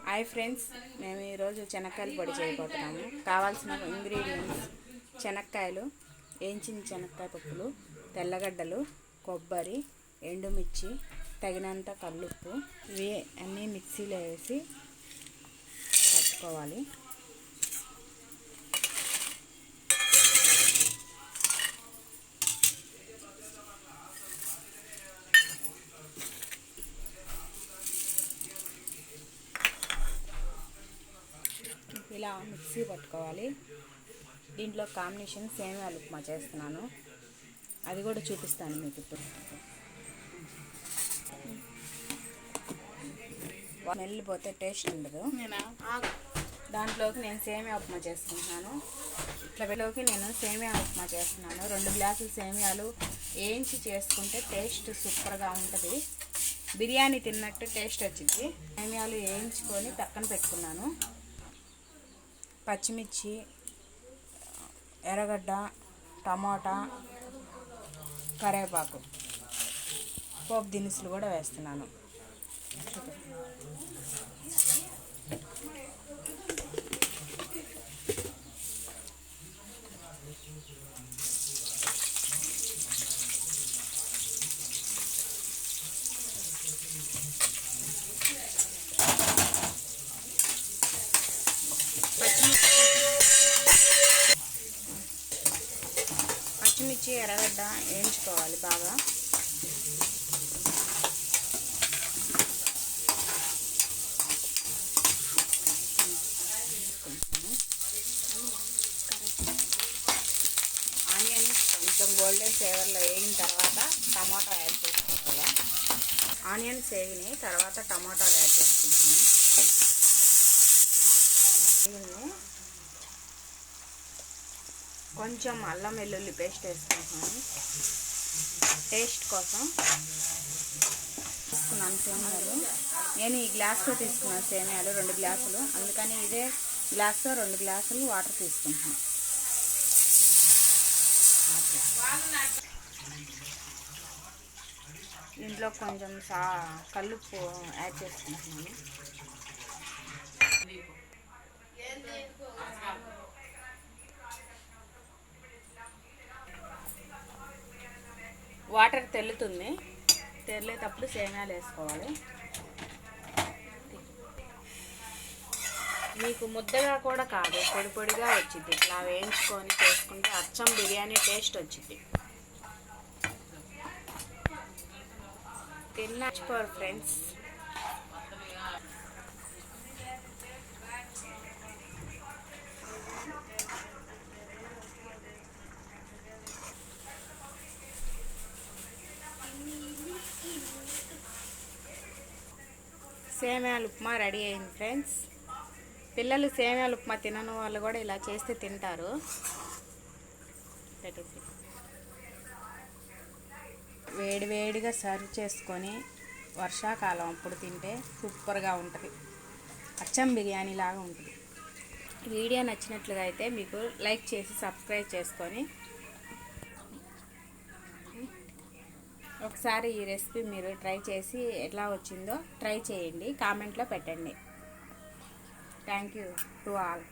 Hi friends, మేము ఈరోజు శనక్కాయల పొడి చేయబోతున్నాము. కావాల్సిన ఇంగ్రీడియంట్స్: శనక్కాయలు, వేయించిన శనక్కాయ పప్పులు, తెల్లగడ్డలు, కొబ్బరి, ఎండుమిర్చి, తగినంత కల్లుప్పు. ఇవి అన్నీ మిక్సీలో వేసి పట్టుకోవాలి. ఇలా మిక్సీ పట్టుకోవాలి. దీంట్లో కాంబినేషన్ సేమియా ఉప్మా చేస్తున్నాను, అది కూడా చూపిస్తాను మీకు ఇప్పుడు. మెల్లిపోతే టేస్ట్ ఉండదు. దాంట్లోకి నేను సేమియా ఉప్మా చేసుకుంటున్నాను. ఇట్లలోకి నేను సేమియా ఉప్మా చేస్తున్నాను. 2 గ్లాసులు సేమియాలు వేయించి చేసుకుంటే టేస్ట్ సూపర్గా ఉంటుంది. బిర్యానీ తిన్నట్టు టేస్ట్ వచ్చింది. సేమియాలు వేయించుకొని పక్కన పెట్టుకున్నాను. పచ్చిమిర్చి, ఎర్రగడ్డ, టమాటా, కరివేపాకు, పోపు దినుసులు కూడా వేస్తున్నాను. పచ్చిమిర్చి, ఎర్రగడ్డ వేయించుకోవాలి బాగా. ఆనియన్ కొంచెం గోల్డెన్ ఫ్లేవర్లో వేగిన తర్వాత టమాటా యాడ్ చేసుకోవాలి. ఆనియన్స్ వేగినాయి, తర్వాత టమాటాలు యాడ్ చేసుకుంటాను. కొంచెం అల్లం వెల్లుల్లి పేస్ట్ వేసుకుంటున్నాను టేస్ట్ కోసం. తీసుకున్నాను సేమియాలు. నేను ఈ గ్లాస్తో తీసుకున్నాను సేమియాలు 2 గ్లాసులు, అందుకని ఇదే గ్లాస్తో 2 గ్లాసులు వాటర్ తీసుకుంటున్నాను. దీంట్లో కొంచెం కల్లుప్పు యాడ్ చేసుకుంటున్నాను. వాటర్ తెల్లుతుంది, తెల్లేటప్పుడు సేమియాలు వేసుకోవాలి. మీకు ముద్దగా కూడా కాదు, పొడి పొడిగా వచ్చింది. ఇట్లా వేయించుకొని చేసుకుంటే అచ్చం బిర్యానీ టేస్ట్ వచ్చింది. తినచ్చుకోరు ఫ్రెండ్స్. సేమియాల ఉప్మా రెడీ అయింది ఫ్రెండ్స్. పిల్లలు సేమియాల ఉప్మా తినని వాళ్ళు కూడా ఇలా చేస్తే తింటారు. వేడివేడిగా సర్వ్ చేసుకొని వర్షాకాలం అప్పుడు తింటే సూపర్గా ఉంటుంది. అచ్చం బిర్యానీ లాగా ఉంటుంది. వీడియో నచ్చినట్లుగా అయితే మీకు లైక్ చేసి సబ్స్క్రైబ్ చేసుకొని ఒకసారి ఈ రెసిపీ మీరు ట్రై చేసి ఎట్లా వచ్చిందో ట్రై చేయండి, కామెంట్లో పెట్టండి. Thank you to all.